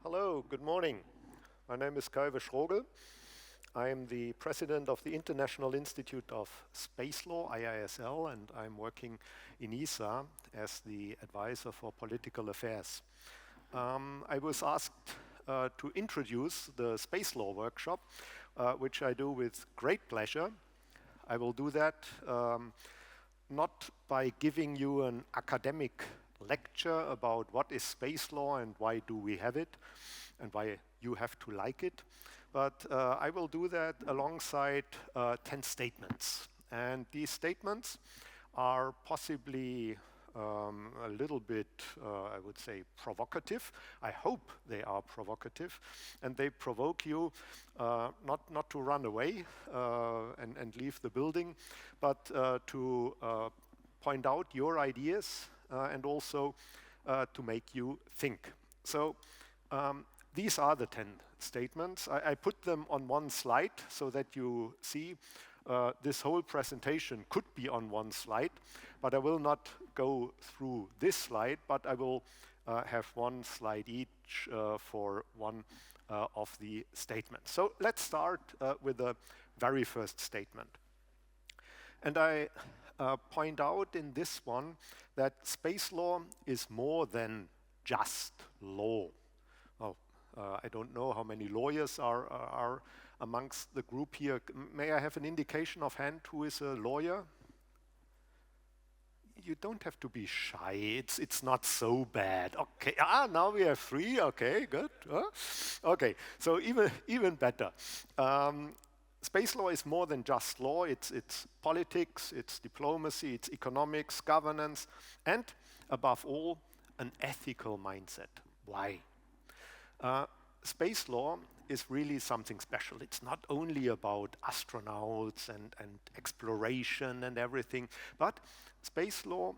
Hello, good morning. My name is Kai-Uwe Schrog. I am the president of the International Institute of Space Law, IISL, and I'm working in ESA as the advisor for political affairs. I was asked to introduce the Space Law workshop, which I do with great pleasure. I will do that not by giving you an academic lecture about what is space law and why do we have it and why you have to like it, but I will do that alongside 10 statements. And these statements are possibly a little bit, I would say, provocative. I hope they are provocative, and they provoke you not to run away and leave the building, but to point out your ideas and also to make you think. So these are the 10 statements. I put them on one slide so that you see this whole presentation could be on one slide, but I will not go through this slide, but I will have one slide each for one of the statements. So let's start with the very first statement. And I point out in this one that space law is more than just law. Oh, I don't know how many lawyers are amongst the group here. May I have an indication of hand who is a lawyer? You don't have to be shy. It's not so bad. Okay. Now we have 3. Okay, good. Okay. So even better. Space law is more than just law. It's politics, it's diplomacy, it's economics, governance, and above all, an ethical mindset. Why? Space law is really something special. It's not only about astronauts and exploration and everything, but space law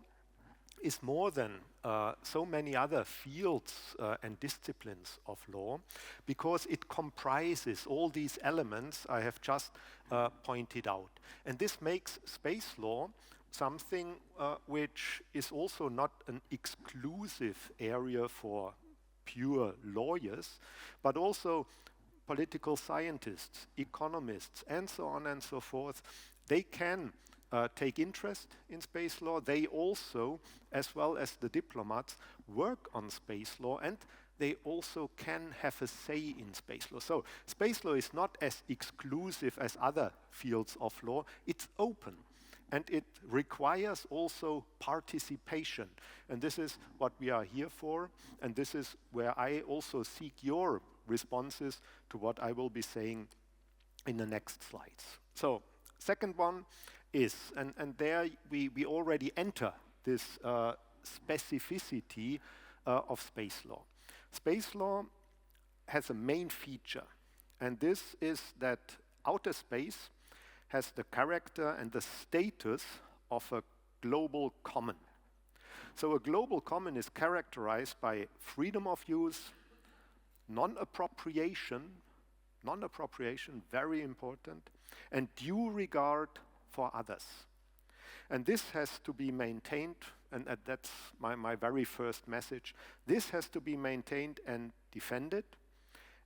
is more than so many other fields and disciplines of law, because it comprises all these elements I have just pointed out. And this makes space law something which is also not an exclusive area for pure lawyers, but also political scientists, economists, and so on and so forth. They can take interest in space law. They also, as well as the diplomats, work on space law, and they also can have a say in space law. So space law is not as exclusive as other fields of law. It's open, and it requires also participation. And this is what we are here for, and this is where I also seek your responses to what I will be saying in the next slides. So second one is, and there we already enter this specificity of space law. Space law has a main feature, and this is that outer space has the character and the status of a global common. So a global common is characterized by freedom of use, non-appropriation, very important, and due regard for others. And this has to be maintained, and that's my very first message. This has to be maintained and defended,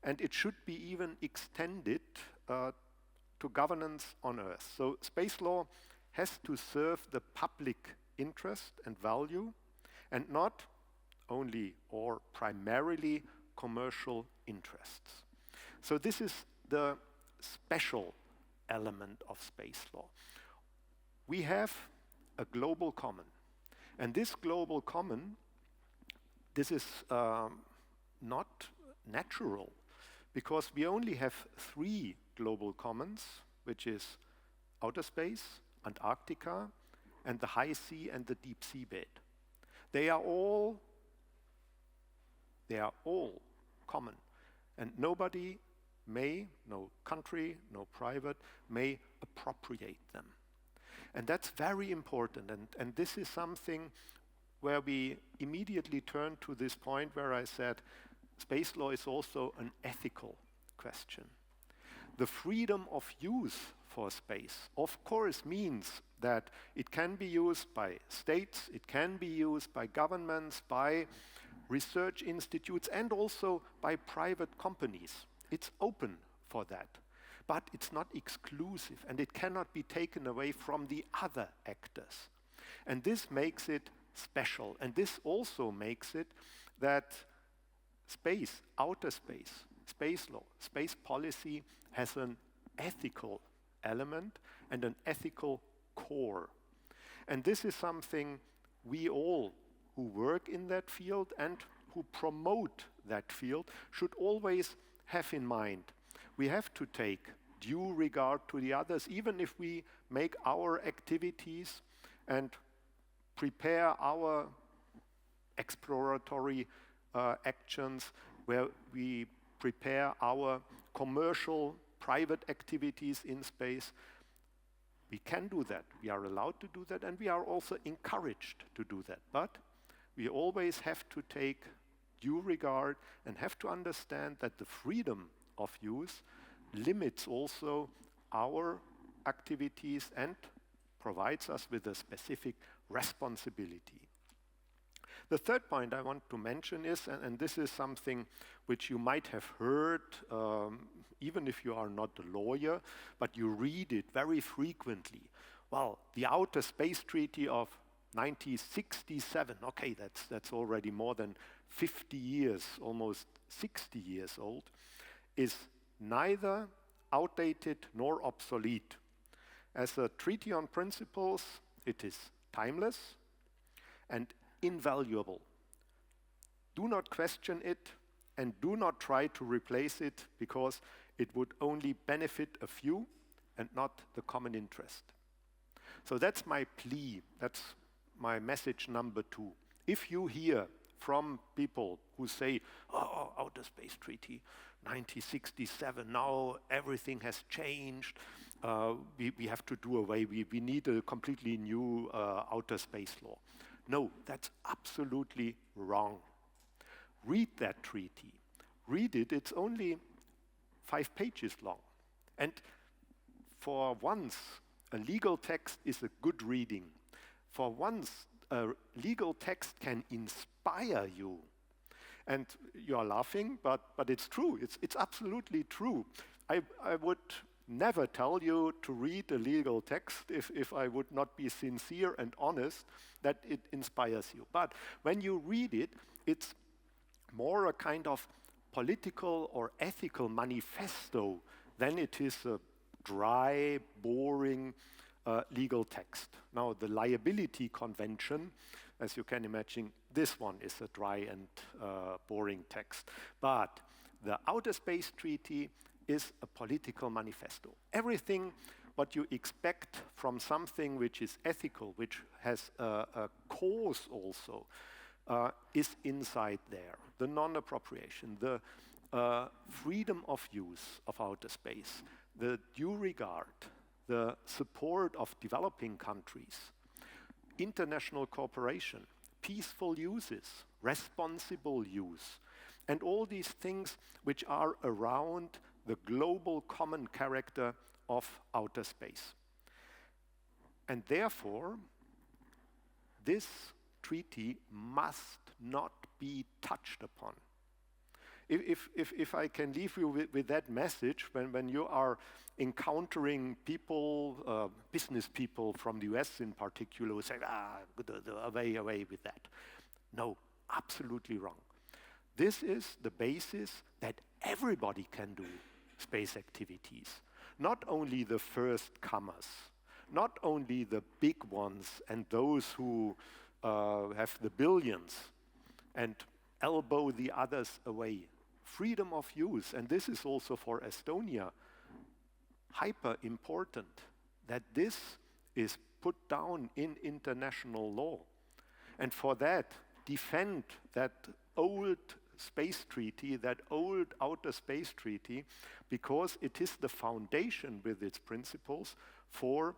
and it should be even extended to governance on Earth. So space law has to serve the public interest and value, and not only or primarily commercial interests. So this is the special element of space law. We have a global common, and this global common, this is not natural, because we only have 3 global commons, which is outer space, Antarctica, and the high sea and the deep sea bed. They are all common, and nobody may, no country, no private, may appropriate them. And that's very important, and this is something where we immediately turn to this point where I said space law is also an ethical question. The freedom of use for space, of course, means that it can be used by states, it can be used by governments, by research institutes and also by private companies. It's open for that. But it's not exclusive, and it cannot be taken away from the other actors. And this makes it special, and this also makes it that space, outer space, space law, space policy has an ethical element and an ethical core. And this is something we all who work in that field and who promote that field should always have in mind. We have to take due regard to the others, even if we make our activities and prepare our exploratory actions, where we prepare our commercial private activities in space. We can do that. We are allowed to do that, and we are also encouraged to do that. But we always have to take due regard and have to understand that the freedom of use limits also our activities and provides us with a specific responsibility. The third point I want to mention is, and this is something which you might have heard, even if you are not a lawyer, but you read it very frequently. Well, the Outer Space Treaty of 1967, okay, that's already more than 50 years, almost 60 years old, is neither outdated nor obsolete. As a treaty on principles, it is timeless and invaluable. Do not question it and do not try to replace it, because it would only benefit a few and not the common interest. So that's my plea, that's my message number 2. If you hear from people who say, oh, Outer Space Treaty, 1967, now everything has changed, we have to do away, we need a completely new outer space law. No, that's absolutely wrong. Read that treaty. Read it, it's only 5 pages long. And for once, a legal text is a good reading. For once, a legal text can inspire you. And you are laughing, but it's true. It's absolutely true. I would never tell you to read a legal text if I would not be sincere and honest that it inspires you. But when you read it, it's more a kind of political or ethical manifesto than it is a dry, boring legal text. Now, the liability convention, as you can imagine, this one is a dry and boring text. But the Outer Space Treaty is a political manifesto. Everything what you expect from something which is ethical, which has a cause also, is inside there. The non-appropriation, the freedom of use of outer space, the due regard, the support of developing countries, international cooperation, peaceful uses, responsible use, and all these things which are around the global common character of outer space. And therefore, this treaty must not be touched upon. If I can leave you with that message, when you are encountering people, business people from the US in particular, who say, away with that. No, absolutely wrong. This is the basis that everybody can do space activities. Not only the first comers, not only the big ones and those who have the billions and elbow the others away. Freedom of use, and this is also for Estonia, hyper important that this is put down in international law. And for that, defend that old space treaty, that old outer space treaty, because it is the foundation with its principles for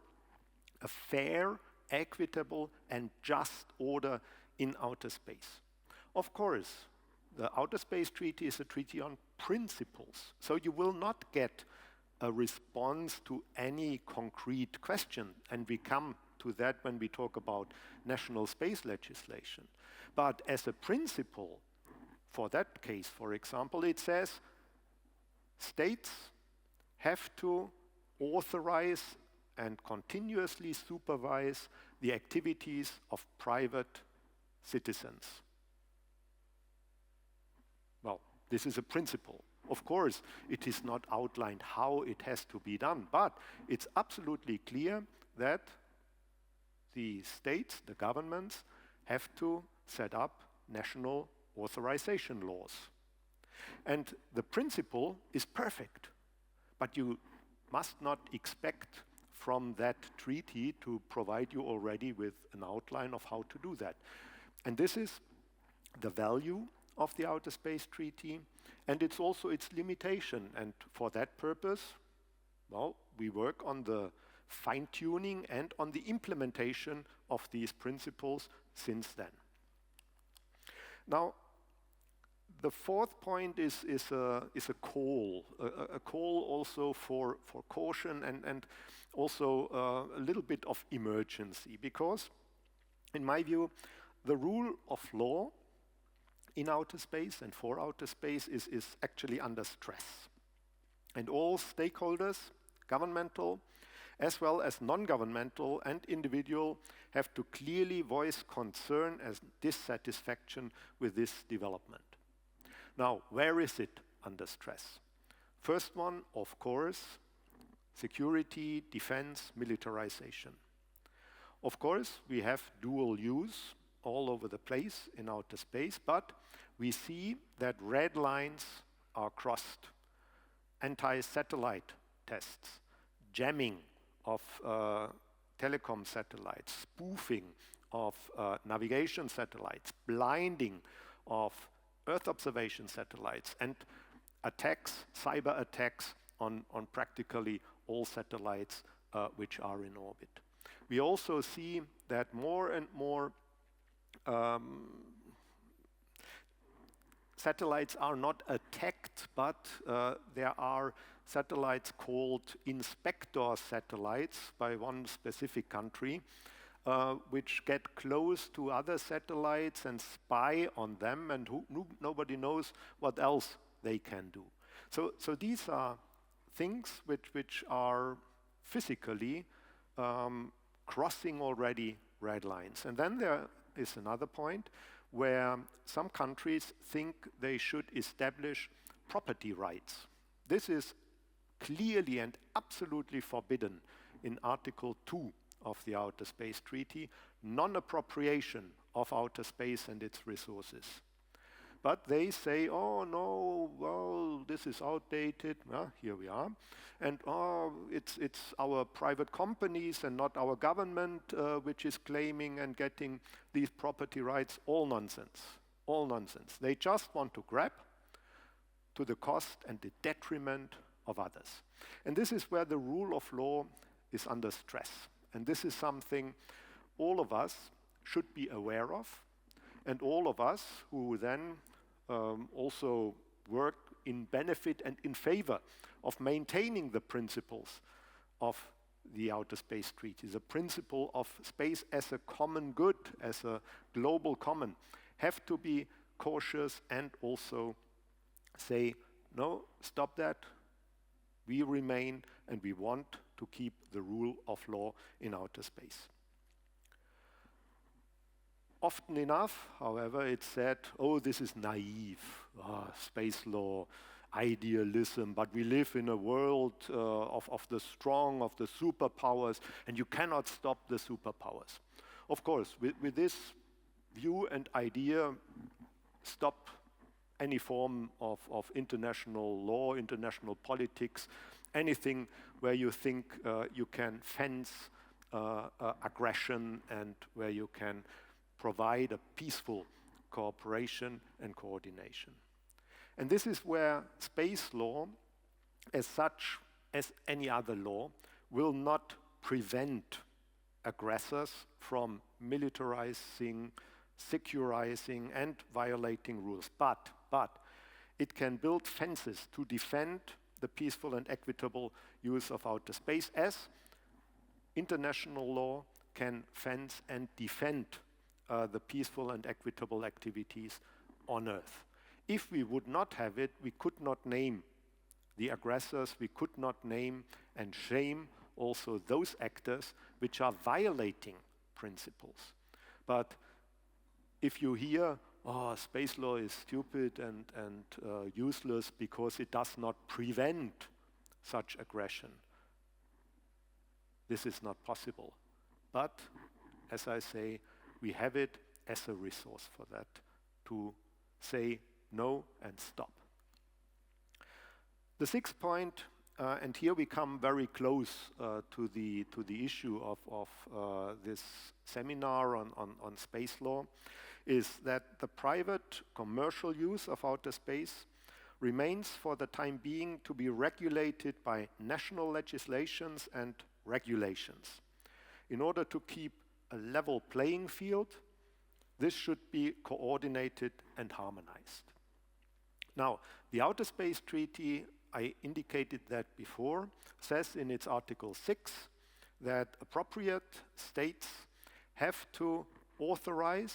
a fair, equitable, and just order in outer space. Of course, the Outer Space Treaty is a treaty on principles, so you will not get a response to any concrete question, and we come to that when we talk about national space legislation. But as a principle, for that case, for example, it says states have to authorize and continuously supervise the activities of private citizens. Well, this is a principle. Of course, it is not outlined how it has to be done, but it's absolutely clear that the states, the governments, have to set up national authorization laws. And the principle is perfect, but you must not expect from that treaty to provide you already with an outline of how to do that. And this is the value of the Outer Space Treaty, and it's also its limitation. And for that purpose, well, we work on the fine-tuning and on the implementation of these principles since then. Now, the fourth point is a call also for caution and also a little bit of emergency, because in my view, the rule of law in outer space and for outer space is actually under stress. And all stakeholders, governmental as well as non-governmental and individual, have to clearly voice concern and dissatisfaction with this development. Now, where is it under stress? First one, of course, security, defense, militarization. Of course, we have dual use all over the place in outer space, but we see that red lines are crossed. Anti-satellite tests, jamming of telecom satellites, spoofing of navigation satellites, blinding of Earth observation satellites, and attacks, cyber attacks on practically all satellites which are in orbit. We also see that more and more satellites are not attacked, but there are satellites called inspector satellites by one specific country, which get close to other satellites and spy on them, and nobody knows what else they can do. So these are things which are physically crossing already red lines. And then there is another point where some countries think they should establish property rights. This is clearly and absolutely forbidden in Article 2 of the Outer Space Treaty, non-appropriation of outer space and its resources. But they say, oh no, well, this is outdated. Well, here we are. And it's our private companies and not our government which is claiming and getting these property rights. All nonsense, all nonsense. They just want to grab to the cost and the detriment of others. And this is where the rule of law is under stress. And this is something all of us should be aware of, and all of us who then also work in benefit and in favor of maintaining the principles of the Outer Space Treaty, the principle of space as a common good, as a global common, have to be cautious and also say, no, stop that. We remain and we want to keep the rule of law in outer space. Often enough, however, it's said, oh, this is naive, space law, idealism, but we live in a world of the strong, of the superpowers, and you cannot stop the superpowers. Of course, with this view and idea, stop any form of international law, international politics, anything where you think you can fence aggression and where you can provide a peaceful cooperation and coordination. And this is where space law, as such as any other law, will not prevent aggressors from militarizing, securizing, and violating rules. But it can build fences to defend the peaceful and equitable use of outer space, as international law can fence and defend the peaceful and equitable activities on Earth. If we would not have it, we could not name the aggressors, we could not name and shame also those actors which are violating principles. But if you hear, oh, space law is stupid and useless because it does not prevent such aggression, this is not possible. But, as I say, we have it as a resource for that, to say no and stop. The sixth point, and here we come very close to the issue of this seminar on space law, is that the private commercial use of outer space remains for the time being to be regulated by national legislations and regulations. In order to keep a level playing field, this should be coordinated and harmonized. Now, the Outer Space Treaty, I indicated that before, says in its Article 6 that appropriate states have to authorize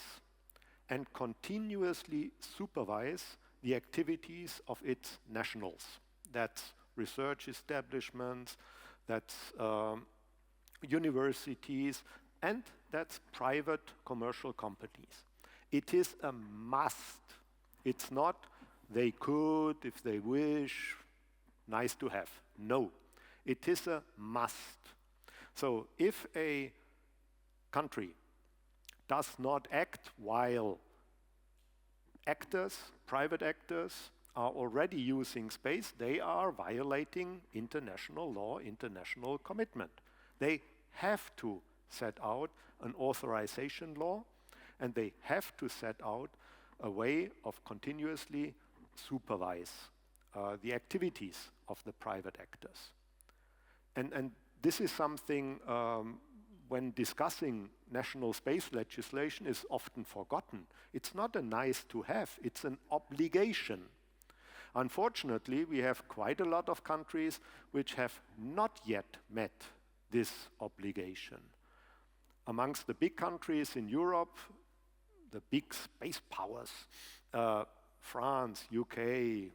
and continuously supervise the activities of its nationals. That's research establishments, that's universities, and that's private commercial companies. It is a must. It's not they could, if they wish, nice to have. No, it is a must. So if a country does not act while actors, private actors, are already using space, they are violating international law, international commitment. They have to set out an authorization law, and they have to set out a way of continuously supervise the activities of the private actors. And this is something when discussing national space legislation is often forgotten. It's not a nice to have, it's an obligation. Unfortunately, we have quite a lot of countries which have not yet met this obligation. Amongst the big countries in Europe, the big space powers, France, UK,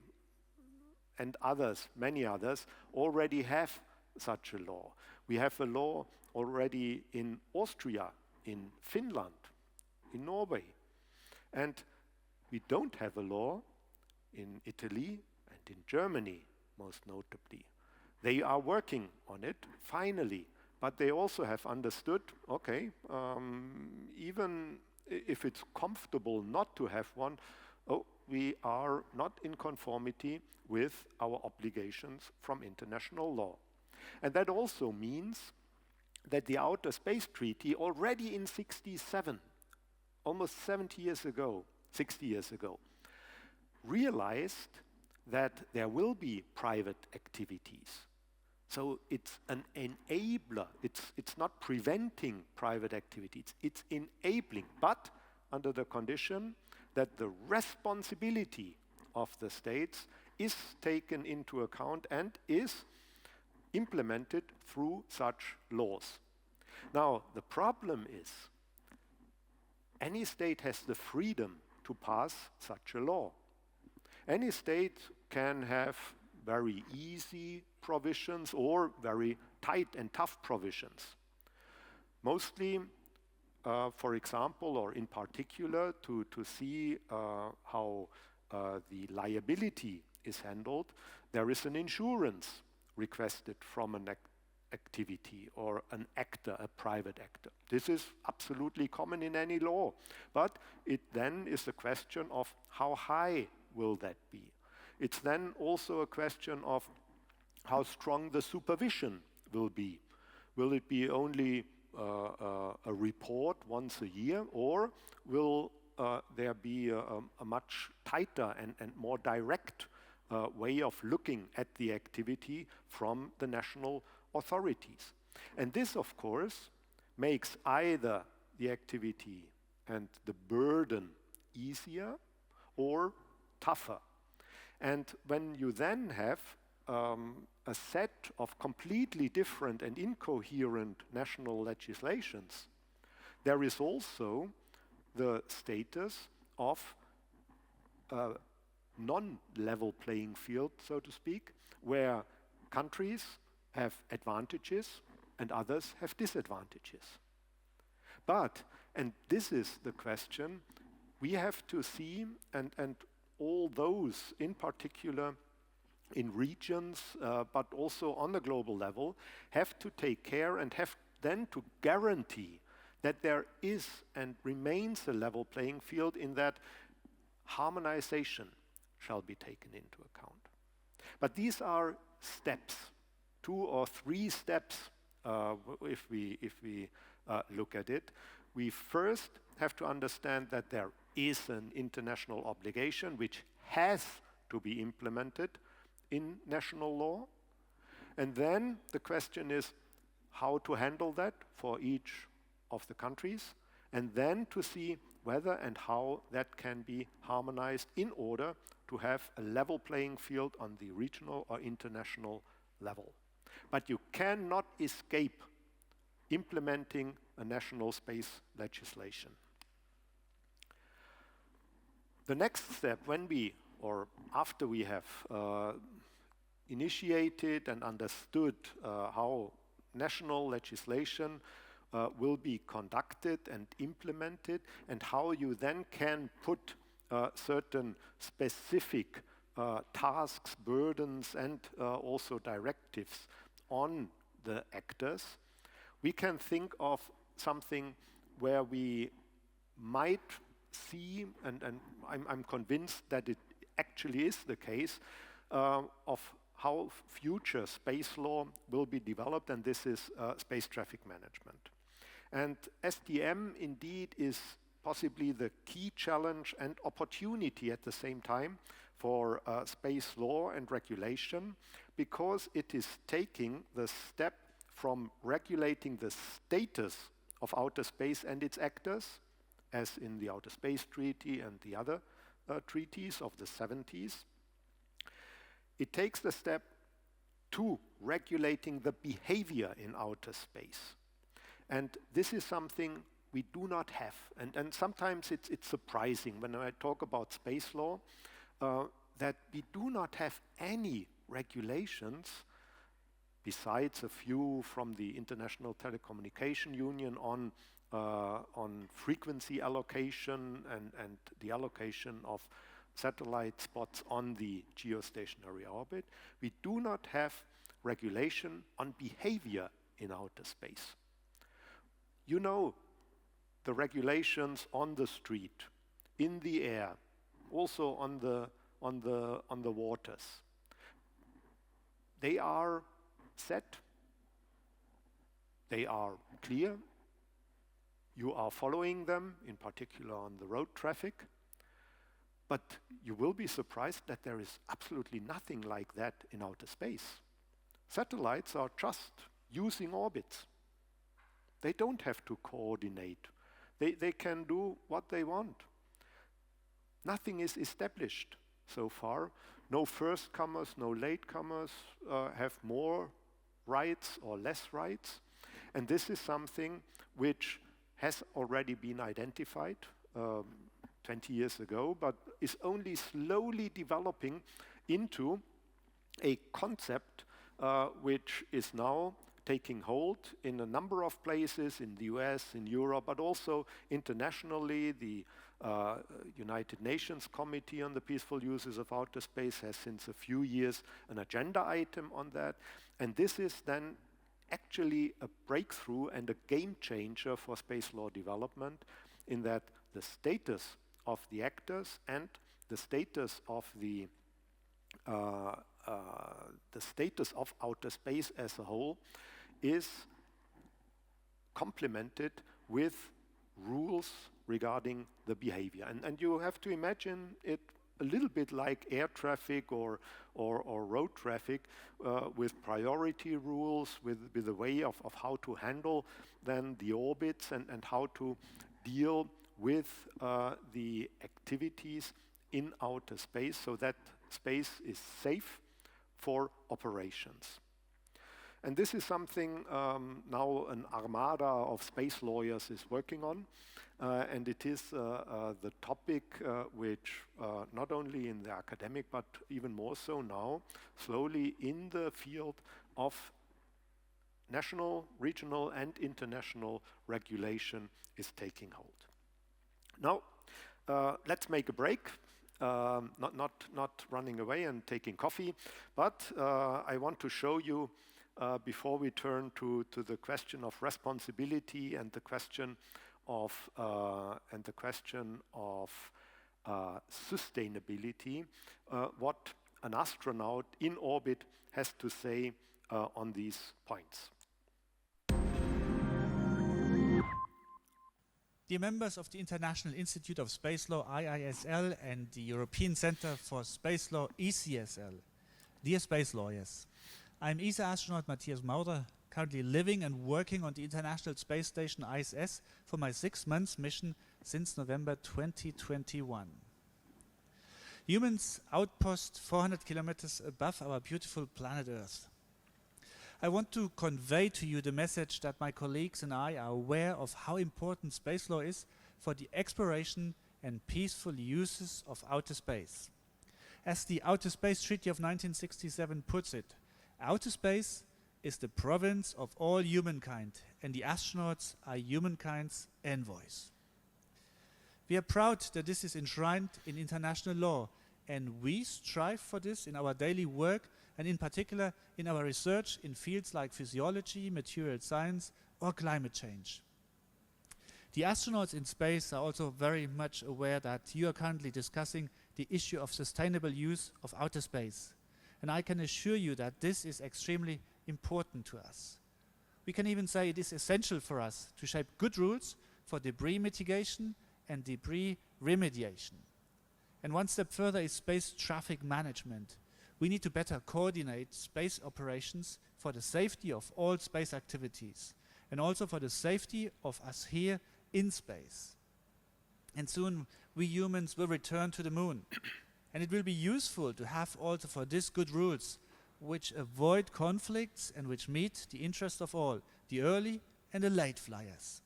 and others, many others, already have such a law. We have a law already in Austria, in Finland, in Norway. And we don't have a law in Italy and in Germany, most notably. They are working on it, finally, but they also have understood, okay, even if it's comfortable not to have one, we are not in conformity with our obligations from international law. And that also means that the Outer Space Treaty, already in 1967, almost 70 years ago, 60 years ago, realized that there will be private activities. So it's an enabler. It's not preventing private activities. It's enabling, but under the condition that the responsibility of the states is taken into account and is implemented through such laws. Now, the problem is any state has the freedom to pass such a law. Any state can have very easy provisions or very tight and tough provisions. Mostly, for example, or in particular, to see how the liability is handled, there is an insurance requested from an activity or an actor, a private actor. This is absolutely common in any law, but it then is a question of how high will that be. It's then also a question of how strong the supervision will be. Will it be only a report once a year, or will there be a much tighter and more direct way of looking at the activity from the national authorities? And this, of course, makes either the activity and the burden easier or tougher. And when you then have a set of completely different and incoherent national legislations, there is also the status of non-level playing field, so to speak, where countries have advantages and others have disadvantages. But, and this is the question, we have to see, and all those in particular in regions, but also on the global level, have to take care and have then to guarantee that there is and remains a level playing field, in that harmonization shall be taken into account. But these are steps, 2 or 3 steps, if we look at it. We first have to understand that there is an international obligation which has to be implemented in national law. And then the question is how to handle that for each of the countries, and then to see whether and how that can be harmonized in order to have a level playing field on the regional or international level. But you cannot escape implementing a national space legislation. The next step, when we, or after we have initiated and understood how national legislation will be conducted and implemented, and how you then can put certain specific tasks, burdens, and also directives on the actors, we can think of something where we might see, and I'm convinced that it actually is the case, of how future space law will be developed, and this is space traffic management. And STM indeed is possibly the key challenge and opportunity at the same time for space law and regulation, because it is taking the step from regulating the status of outer space and its actors, as in the Outer Space Treaty and the other treaties of the 70s. It takes the step to regulating the behavior in outer space. And this is something we do not have. And sometimes it's surprising when I talk about space law that we do not have any regulations, besides a few from the International Telecommunication Union on frequency allocation and the allocation of satellite spots on the geostationary orbit. We do not have regulation on behavior in outer space. You know the regulations on the street, in the air, also on the waters. They are set, they are clear, you are following them, in particular on the road traffic, but you will be surprised that there is absolutely nothing like that in outer space. Satellites are just using orbits. They don't have to coordinate. They can do what they want. Nothing is established so far. No first comers, no late comers have more rights or less rights. And this is something which has already been identified 20 years ago, but is only slowly developing into a concept which is now taking hold in a number of places in the US, in Europe, but also internationally. The United Nations Committee on the Peaceful Uses of Outer Space has since a few years an agenda item on that. And this is then actually a breakthrough and a game changer for space law development, in that the status of the actors and the status of the status of outer space as a whole is complemented with rules regarding the behavior. And you have to imagine it a little bit like air traffic or road traffic, with priority rules, with a way of how to handle then the orbits and how to deal with the activities in outer space, so that space is safe for operations. And this is something now an armada of space lawyers is working on. And it is the topic which not only in the academic but even more so now, slowly in the field of national, regional and international regulation is taking hold. Now, let's make a break. Not running away and taking coffee, but I want to show you before we turn to the question of responsibility and the question of sustainability, what an astronaut in orbit has to say on these points. Dear members of the International Institute of Space Law, IISL, and the European Center for Space Law, ECSL, dear space lawyers, I'm ESA astronaut Matthias Maurer, currently living and working on the International Space Station ISS for my 6-month mission since November 2021. Humans outpost 400 kilometers above our beautiful planet Earth. I want to convey to you the message that my colleagues and I are aware of how important space law is for the exploration and peaceful uses of outer space. As the Outer Space Treaty of 1967 puts it, outer space is the province of all humankind, and the astronauts are humankind's envoys. We are proud that this is enshrined in international law, and we strive for this in our daily work and in particular in our research in fields like physiology, material science, or climate change. The astronauts in space are also very much aware that you are currently discussing the issue of sustainable use of outer space, and I can assure you that this is extremely important to us. We can even say it is essential for us to shape good rules for debris mitigation and debris remediation. And one step further is space traffic management. We need to better coordinate space operations for the safety of all space activities and also for the safety of us here in space. And soon we humans will return to the moon. And it will be useful to have also for this good rules which avoid conflicts and which meet the interest of all, the early and the late flyers.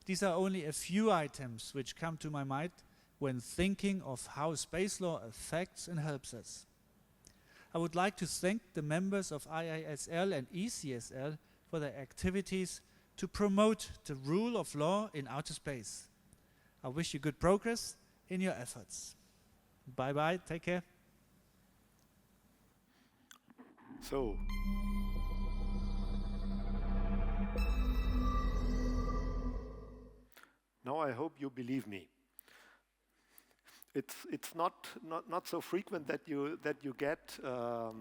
These are only a few items which come to my mind when thinking of how space law affects and helps us. I would like to thank the members of IISL and ECSL for their activities to promote the rule of law in outer space. I wish you good progress in your efforts. Bye-bye, take care. So, now I hope you believe me. It's not so frequent that you get a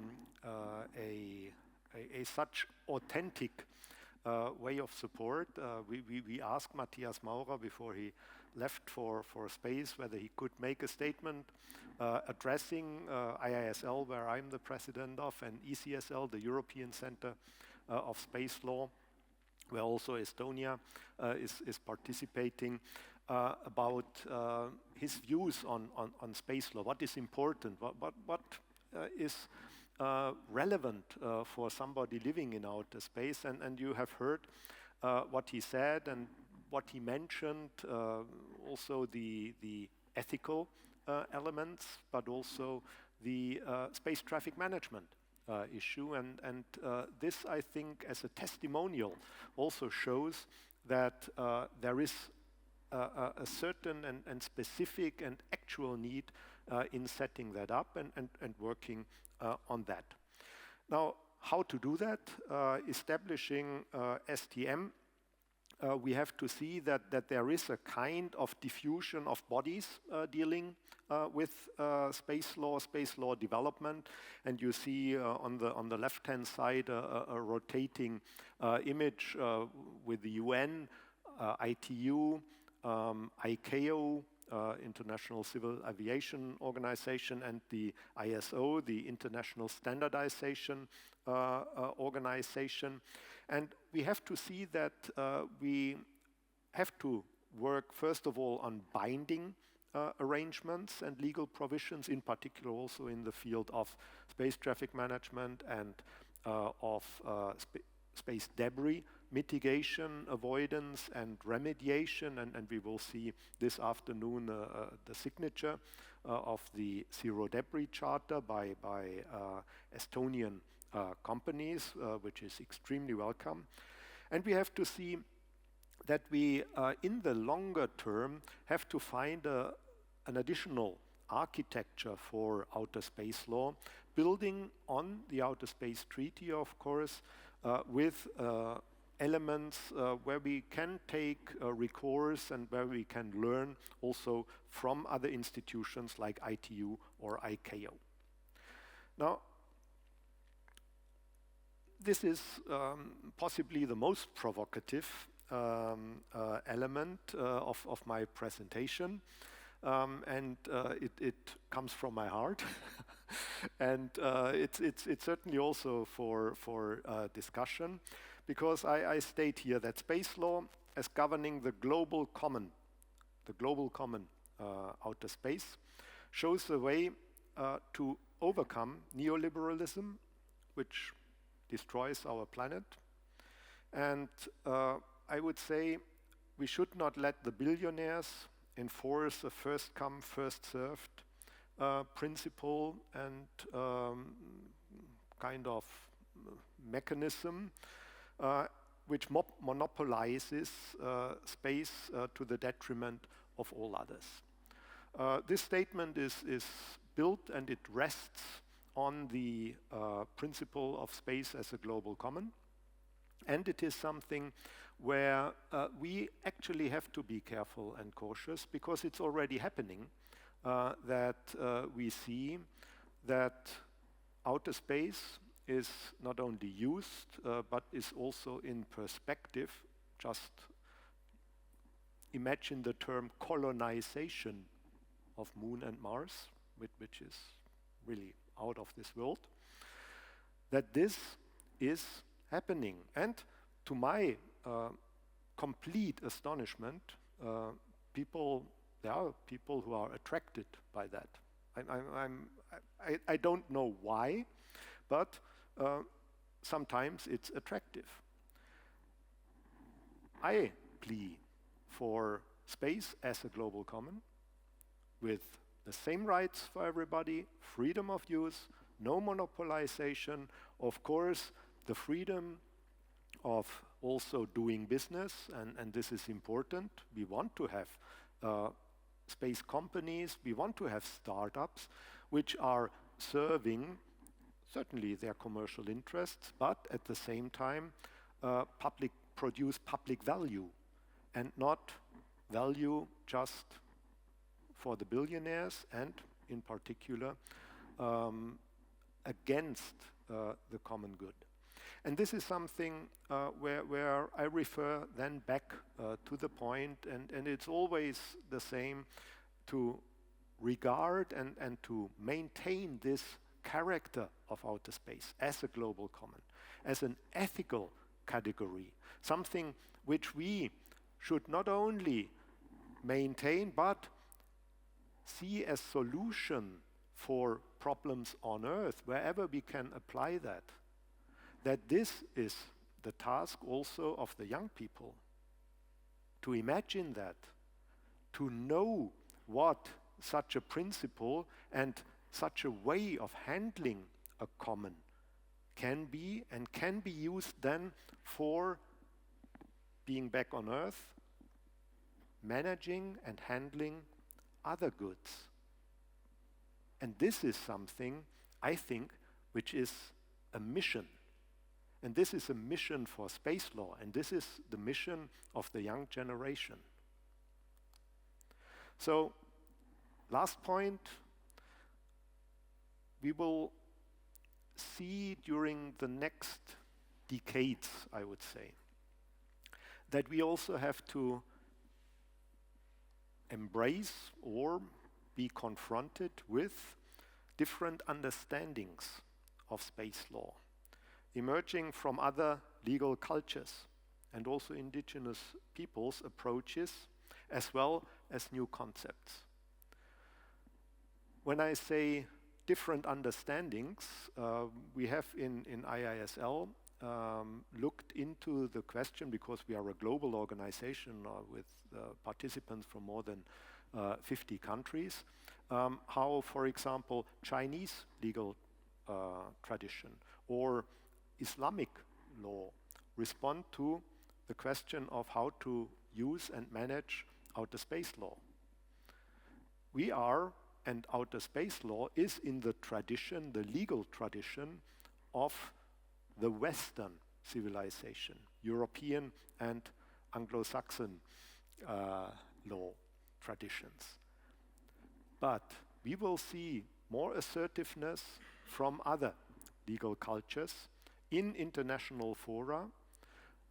such authentic way of support. We asked Matthias Maurer before he left for space whether he could make a statement addressing IISL, where I'm the president of, and ECSL, the European Center of Space Law, where also Estonia is participating, about his views on space law. What is important? What is relevant for somebody living in outer space? And you have heard what he said and what he mentioned, also the ethical elements, but also the space traffic management issue. And this, I think, as a testimonial, also shows that there is a certain and specific and actual need in setting that up and working on that. Now, how to do that? Establishing STM, we have to see that there is a kind of diffusion of bodies dealing with space law development, and you see on the left-hand side a rotating image with the UN, ITU, ICAO, International Civil Aviation Organization, and the ISO, the International Standardization Organization. And we have to see that we have to work, first of all, on binding arrangements and legal provisions, in particular also in the field of space traffic management and of space debris mitigation, avoidance, and remediation, and we will see this afternoon the signature of the Zero Debris Charter by Estonian companies, which is extremely welcome. And we have to see that we, in the longer term, have to find an additional architecture for outer space law, building on the Outer Space Treaty, of course, with elements where we can take recourse and where we can learn also from other institutions like ITU or ICAO. Now, this is possibly the most provocative element of my presentation, and it comes from my heart. And it's certainly also for discussion, because I state here that space law as governing the global common outer space shows the way to overcome neoliberalism, which destroys our planet. And I would say we should not let the billionaires enforce a first come, first served principle and kind of mechanism which monopolizes space to the detriment of all others. This statement is built and it rests on the principle of space as a global common. And it is something where we actually have to be careful and cautious, because it's already happening that we see that outer space is not only used, but is also in perspective. Just imagine the term colonization of Moon and Mars, which is really out of this world, that this is happening. And to my complete astonishment, there are people who are attracted by that. I don't know why, but sometimes it's attractive. I plea for space as a global common, with the same rights for everybody, freedom of use, no monopolization, of course, the freedom of also doing business, and this is important. We want to have space companies, we want to have startups which are serving certainly their commercial interests, but at the same time produce public value, and not value just for the billionaires, and in particular against the common good. And this is something where I refer then back to the point, and it's always the same, to regard and to maintain this character of outer space as a global common, as an ethical category, something which we should not only maintain but see as solution for problems on Earth, wherever we can apply that. That this is the task also of the young people, to imagine that, to know what such a principle and such a way of handling a common can be, and can be used then for being back on Earth, managing and handling other goods. And this is something, I think, which is a mission. And this is a mission for space law, and this is the mission of the young generation. So, last point, we will see during the next decades, I would say, that we also have to embrace or be confronted with different understandings of space law, emerging from other legal cultures and also indigenous peoples' approaches, as well as new concepts. When I say different understandings. We have in IISL looked into the question, because we are a global organization with participants from more than 50 countries, how, for example, Chinese legal tradition or Islamic law respond to the question of how to use and manage outer space law. We are, and outer space law is in the tradition, the legal tradition of the Western civilization, European and Anglo-Saxon law traditions. But we will see more assertiveness from other legal cultures in international fora,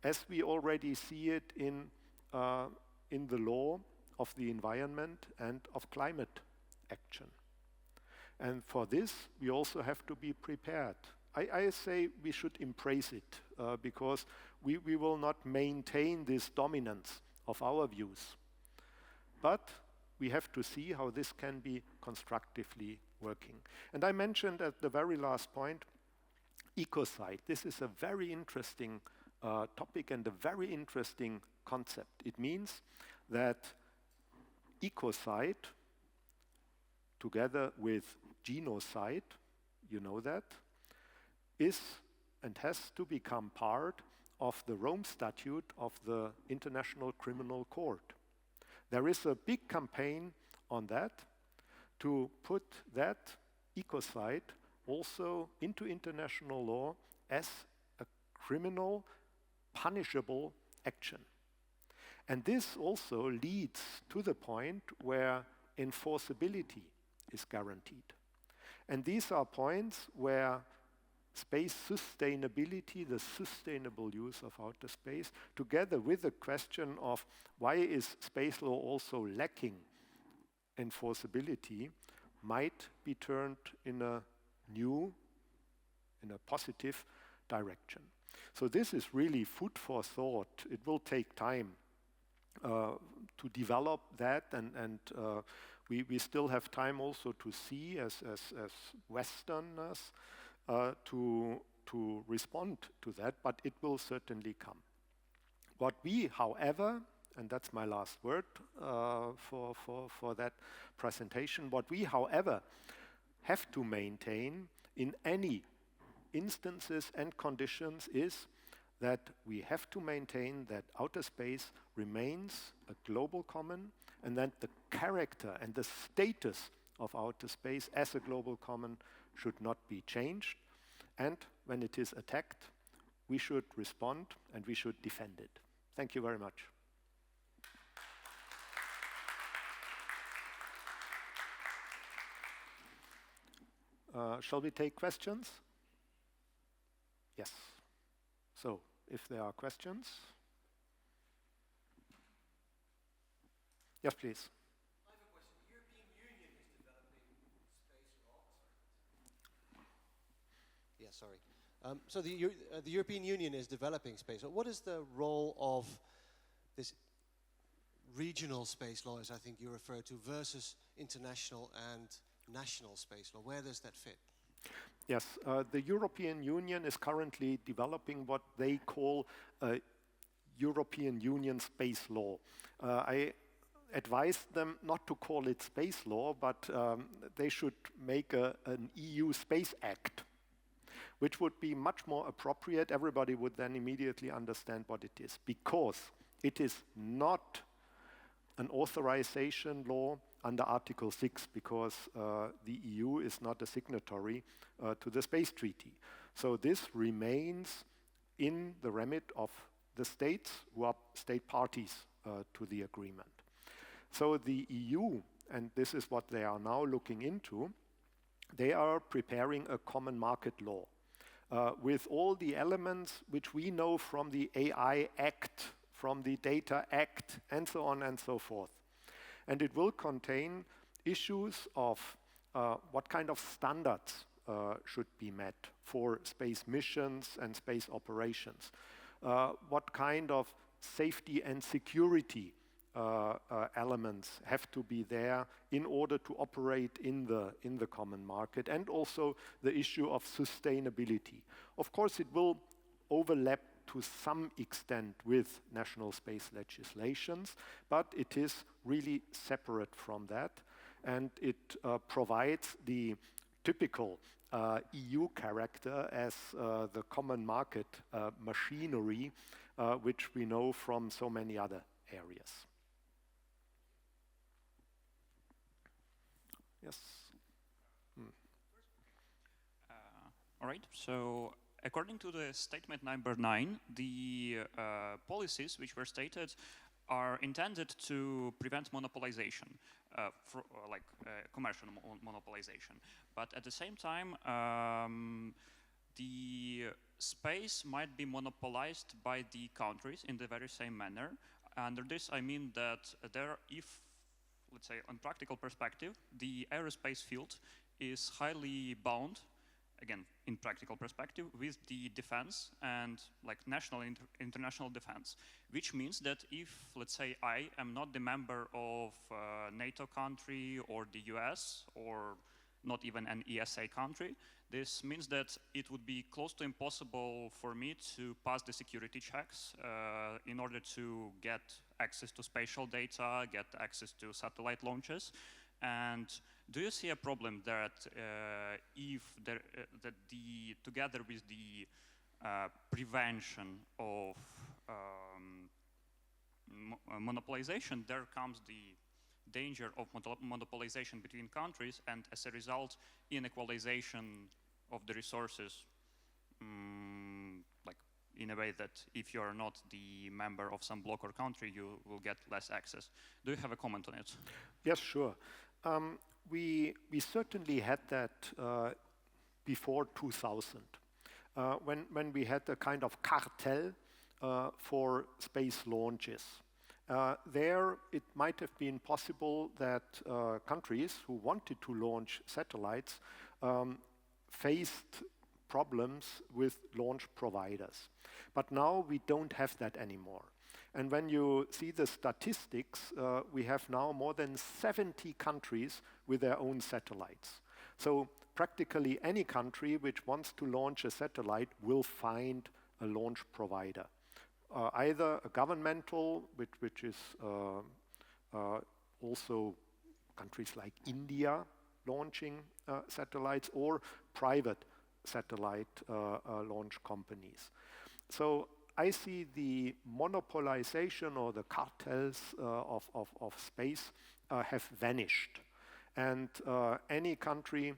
as we already see it in the law of the environment and of climate action. And for this, we also have to be prepared. I say we should embrace it, because we will not maintain this dominance of our views. But we have to see how this can be constructively working. And I mentioned at the very last point, ecocide. This is a very interesting topic and a very interesting concept. It means that ecocide, together with genocide, you know that, is and has to become part of the Rome Statute of the International Criminal Court. There is a big campaign on that to put that ecocide also into international law as a criminal, punishable action. And this also leads to the point where enforceability is guaranteed. And these are points where space sustainability, the sustainable use of outer space, together with the question of why is space law also lacking enforceability, might be turned in a new, in a positive direction. So this is really food for thought. It will take time to develop that, and we still have time also to see as Westerners to respond to that, but it will certainly come. What we, however, and that's my last word for that presentation, what we, however, have to maintain in any instances and conditions is that we have to maintain that outer space remains a global common, and that the character and the status of outer space as a global common should not be changed. And when it is attacked, we should respond and we should defend it. Thank you very much. Shall we take questions? Yes. So, if there are questions. Yes, please. I have a question. The European Union is developing space law. Yeah, sorry. So the European Union is developing space law. What is the role of this regional space law, as I think you refer to, versus international and national space law? Where does that fit? Yes, the European Union is currently developing what they call a European Union space law. I advised them not to call it space law, but they should make an EU Space Act, which would be much more appropriate. Everybody would then immediately understand what it is, because it is not an authorization law under Article 6, because the EU is not a signatory to the Space Treaty. So this remains in the remit of the states who are state parties to the agreement. So the EU, and this is what they are now looking into, they are preparing a common market law with all the elements which we know from the AI Act, from the Data Act, and so on and so forth. And it will contain issues of what kind of standards should be met for space missions and space operations, what kind of safety and security elements have to be there in order to operate in the common market, and also the issue of sustainability. Of course, it will overlap to some extent with national space legislations, but it is really separate from that, and it provides the typical EU character as the common market machinery, which we know from so many other areas. Yes. All right, so according to the statement number 9, the policies which were stated are intended to prevent monopolization, commercial monopolization. But at the same time, the space might be monopolized by the countries in the very same manner. Under this, I mean that if, let's say, on practical perspective, the aerospace field is highly bound, again, in practical perspective, with the defense and like national and international defense, which means that if, let's say, I am not the member of a NATO country or the US or not even an ESA country, this means that it would be close to impossible for me to pass the security checks in order to get access to spatial data, get access to satellite launches. And do you see a problem that together with the prevention of monopolization, there comes the danger of monopolization between countries, and as a result, inequalization of the resources, like in a way that if you are not the member of some bloc or country, you will get less access. Do you have a comment on it? Yes, sure. We certainly had that before 2000, when we had a kind of cartel for space launches. There, it might have been possible that countries who wanted to launch satellites faced problems with launch providers. But now we don't have that anymore. And when you see the statistics, we have now more than 70 countries with their own satellites. So practically any country which wants to launch a satellite will find a launch provider. Either a governmental, which is also countries like India launching satellites, or private satellite launch companies. So I see the monopolization or the cartels of space have vanished. And any country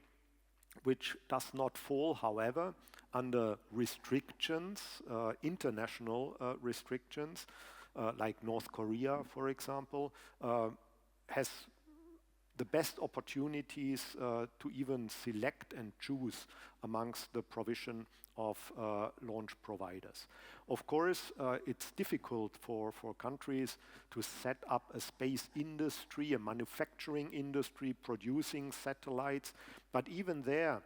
which does not fall, however, under restrictions, international restrictions, like North Korea, for example, has the best opportunities to even select and choose amongst the provision of launch providers. Of course, it's difficult for countries to set up a space industry, a manufacturing industry producing satellites, but even there,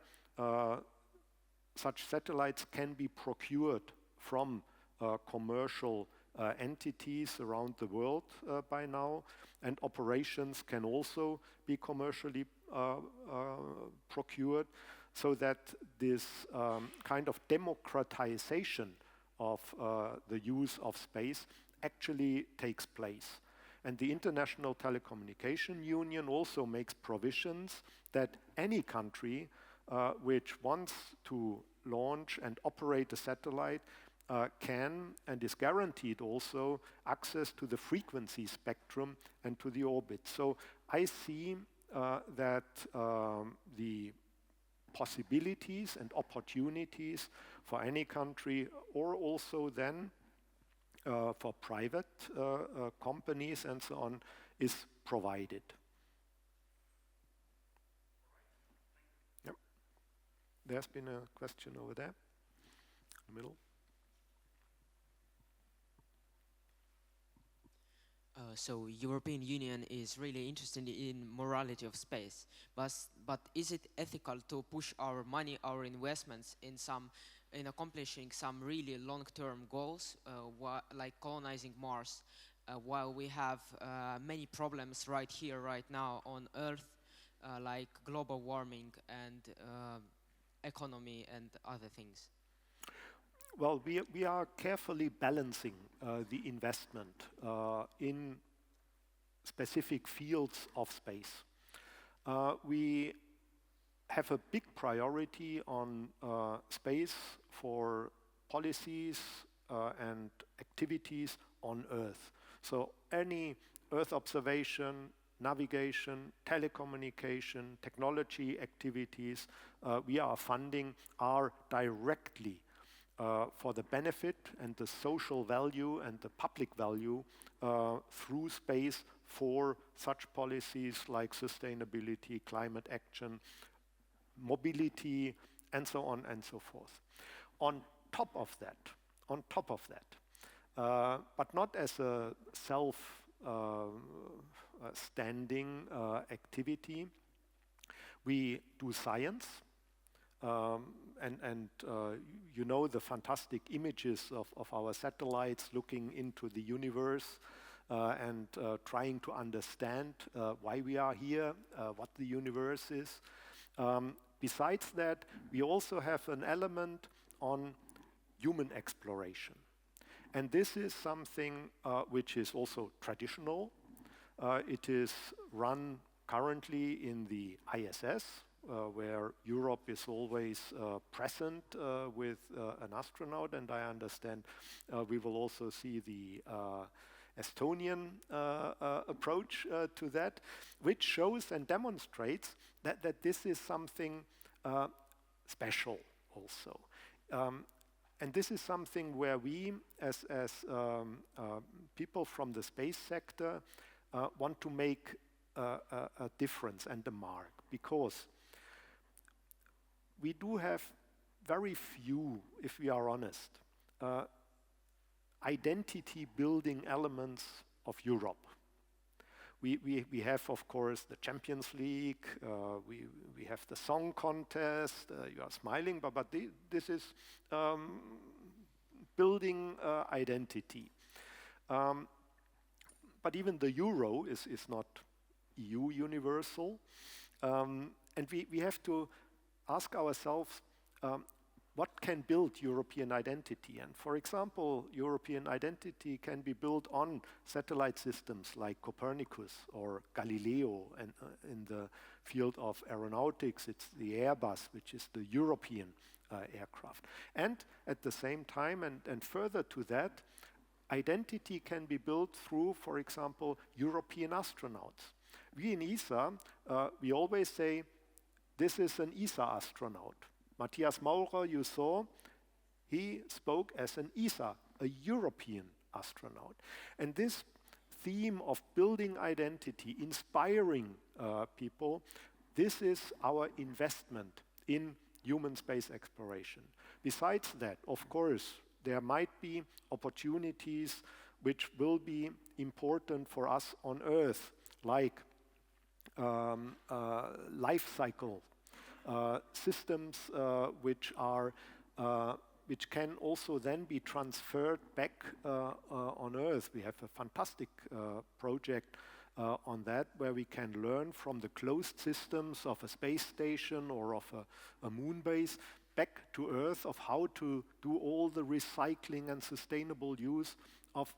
such satellites can be procured from commercial entities around the world by now, and operations can also be commercially procured, so that this kind of democratization of the use of space actually takes place. And the International Telecommunication Union also makes provisions that any country which wants to launch and operate a satellite can and is guaranteed also access to the frequency spectrum and to the orbit. So I see that the possibilities and opportunities for any country, or also then for private companies and so on, is provided. Yep. There's been a question over there, in the middle. So European Union is really interested in morality of space, but is it ethical to push our money, our investments in accomplishing some really long-term goals, like colonizing Mars, while we have many problems right here, right now on Earth, like global warming and economy and other things? Well, we are carefully balancing the investment in specific fields of space. We have a big priority on space for policies and activities on Earth. So any Earth observation, navigation, telecommunication, technology activities we are funding are directly for the benefit and the social value and the public value through space for such policies like sustainability, climate action, mobility, and so on and so forth. On top of that, but not as a self-standing activity, we do science. You know the fantastic images of our satellites looking into the universe and trying to understand why we are here, what the universe is. Besides that, we also have an element on human exploration. And this is something which is also traditional. It is run currently in the ISS, where Europe is always present with an astronaut, and I understand we will also see the Estonian approach to that, which shows and demonstrates that this is something special also. And this is something where we, as people from the space sector, want to make a difference and a mark, because we do have very few, if we are honest, identity building elements of Europe. We have, of course, the Champions League, we have the song contest, you are smiling, but this is building identity. But even the euro is not EU universal, and we have to ask ourselves what can build European identity. And for example, European identity can be built on satellite systems like Copernicus or Galileo, and in the field of aeronautics it's the Airbus, which is the European aircraft. And at the same time, and further to that, identity can be built through, for example, European astronauts. We in ESA, we always say, this is an ESA astronaut. Matthias Maurer, you saw, he spoke as an ESA, a European astronaut. And this theme of building identity, inspiring people, this is our investment in human space exploration. Besides that, of course, there might be opportunities which will be important for us on Earth, like life cycle systems which can also then be transferred back on Earth. We have a fantastic project on that, where we can learn from the closed systems of a space station or of a moon base back to Earth, of how to do all the recycling and sustainable use of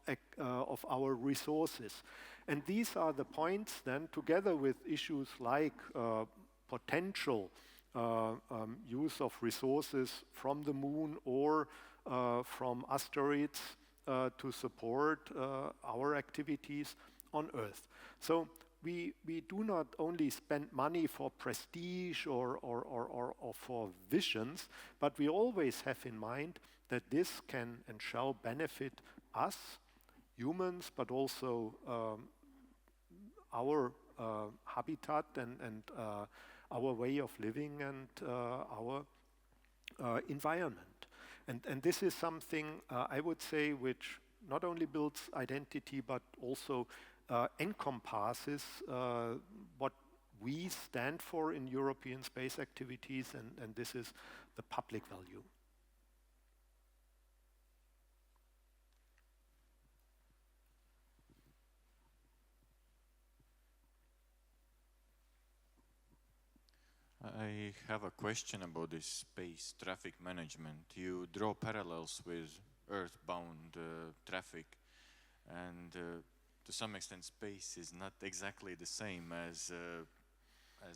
our resources. And these are the points then, together with issues like potential use of resources from the moon or from asteroids to support our activities on Earth. So we do not only spend money for prestige or for visions, but we always have in mind that this can and shall benefit us, humans, but also our habitat and our way of living and our environment. And this is something, I would say, which not only builds identity, but also encompasses what we stand for in European space activities, and this is the public value. I have a question about this space traffic management. You draw parallels with earthbound traffic, and to some extent space is not exactly the same as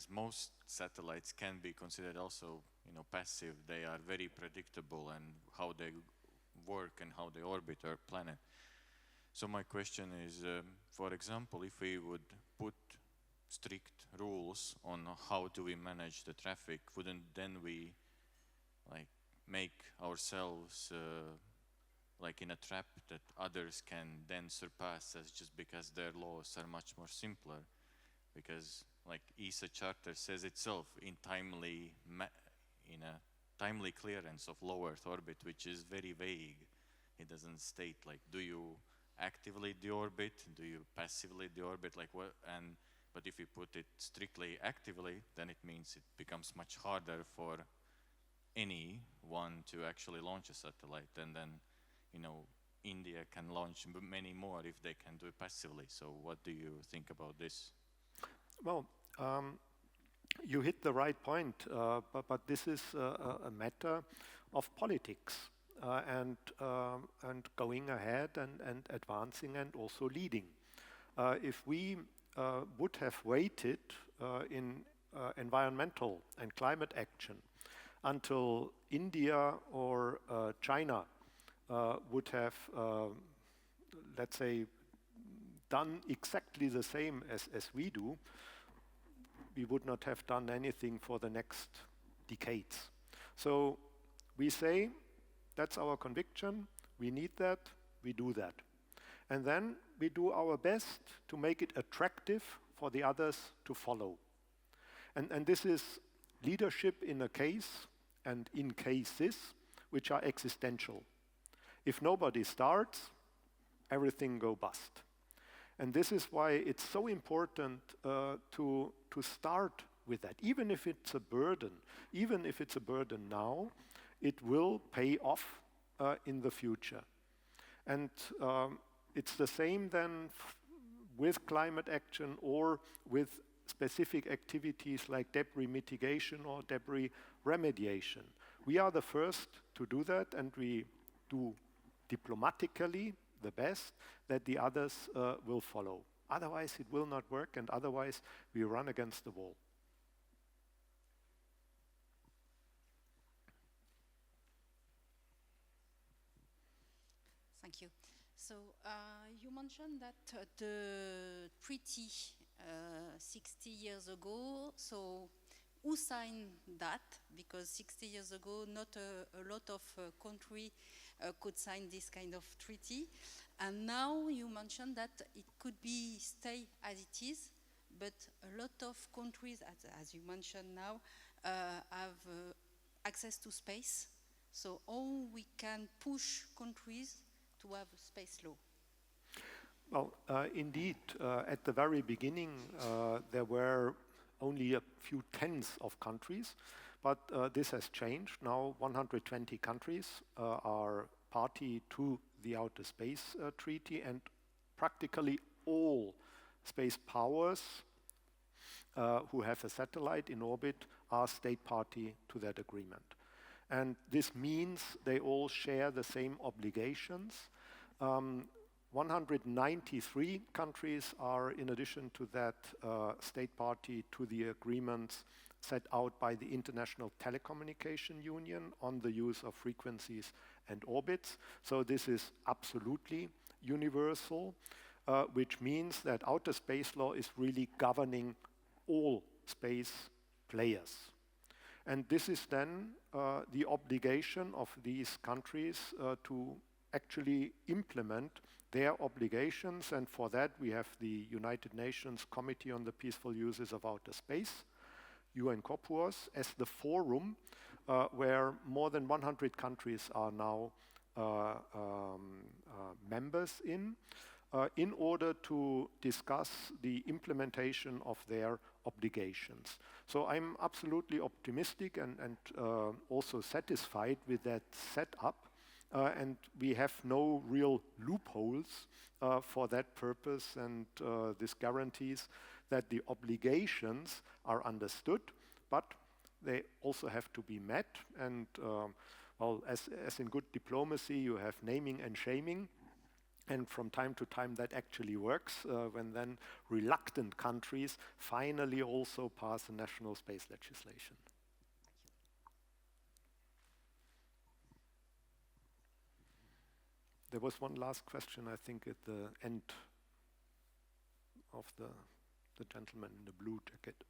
most satellites can be considered also, passive. They are very predictable and how they work and how they orbit our planet. So my question is, for example, if we would put strict rules on how do we manage the traffic, wouldn't then we make ourselves in a trap that others can then surpass us just because their laws are much more simpler? Because ESA Charter says itself, in a timely clearance of low Earth orbit, which is very vague. It doesn't state do you actively deorbit, do you passively deorbit, what? But if you put it strictly actively, then it means it becomes much harder for anyone to actually launch a satellite, and then India can launch many more if they can do it passively. So what do you think about this? Well, you hit the right point, but this is a matter of politics and going ahead and advancing and also leading. If we would have waited in environmental and climate action until India or China would have, let's say, done exactly the same as we do, we would not have done anything for the next decades. So we say, that's our conviction, we need that, we do that. And then we do our best to make it attractive for the others to follow. And this is leadership in a case and in cases which are existential. If nobody starts, everything go bust. And this is why it's so important to start with that. Even if it's a burden, now, it will pay off in the future. And it's the same then with climate action or with specific activities like debris mitigation or debris remediation. We are the first to do that, and we do diplomatically the best that the others will follow. Otherwise it will not work, and otherwise we run against the wall. Thank you. So you mentioned that the treaty 60 years ago, so who signed that? Because 60 years ago, not a lot of countries could sign this kind of treaty. And now you mentioned that it could be stay as it is, but a lot of countries, as you mentioned now, have access to space. So how we can push countries to have a space law? Well, indeed, at the very beginning, there were only a few tens of countries, but this has changed. Now 120 countries are party to the Outer Space Treaty, and practically all space powers who have a satellite in orbit are state party to that agreement. And this means they all share the same obligations. 193 countries are, in addition to that, state party to the agreements set out by the International Telecommunication Union on the use of frequencies and orbits. So this is absolutely universal, which means that outer space law is really governing all space players. And this is then the obligation of these countries to actually implement their obligations, and for that we have the United Nations Committee on the Peaceful Uses of Outer Space, UN COPUOS, as the forum where more than 100 countries are now members in order to discuss the implementation of their obligations. So I'm absolutely optimistic and also satisfied with that setup. And we have no real loopholes for that purpose, and this guarantees that the obligations are understood, but they also have to be met. And well, as in good diplomacy, you have naming and shaming. And from time to time that actually works when then reluctant countries finally also pass a national space legislation. There was one last question, I think, at the end of the gentleman in the blue jacket.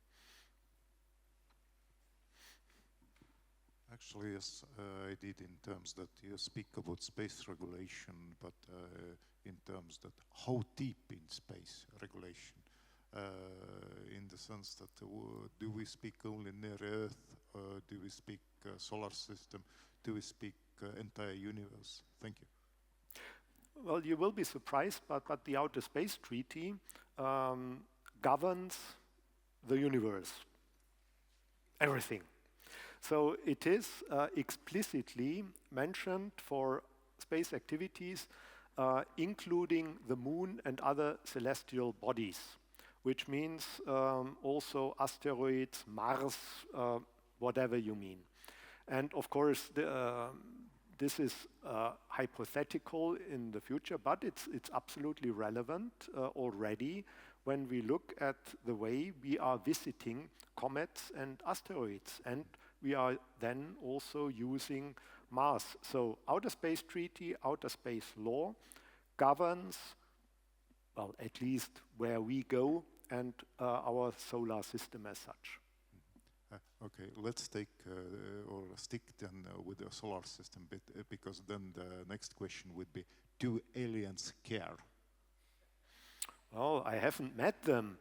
Actually, yes, I did in terms that you speak about space regulation, but in terms that how deep in space regulation, in the sense that do we speak only near Earth, do we speak solar system, do we speak entire universe? Thank you. Well, you will be surprised, but the Outer Space Treaty governs the universe, everything. So it is explicitly mentioned for space activities, including the moon and other celestial bodies, which means also asteroids, Mars, whatever you mean. And of course, this is hypothetical in the future, but it's absolutely relevant already when we look at the way we are visiting comets and asteroids, and we are then also using Mars. So Outer Space Treaty, Outer Space Law governs, well, at least where we go and our solar system as such. Okay, let's take or stick then with the solar system bit, because then the next question would be, do aliens care? Well, I haven't met them,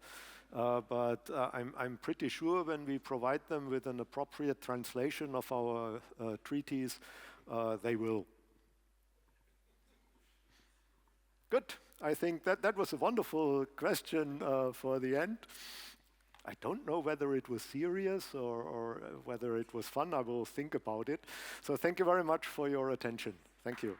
but I'm pretty sure when we provide them with an appropriate translation of our treaties, they will. Good. I think that was a wonderful question for the end. I don't know whether it was serious or whether it was fun. I will think about it. So thank you very much for your attention. Thank you.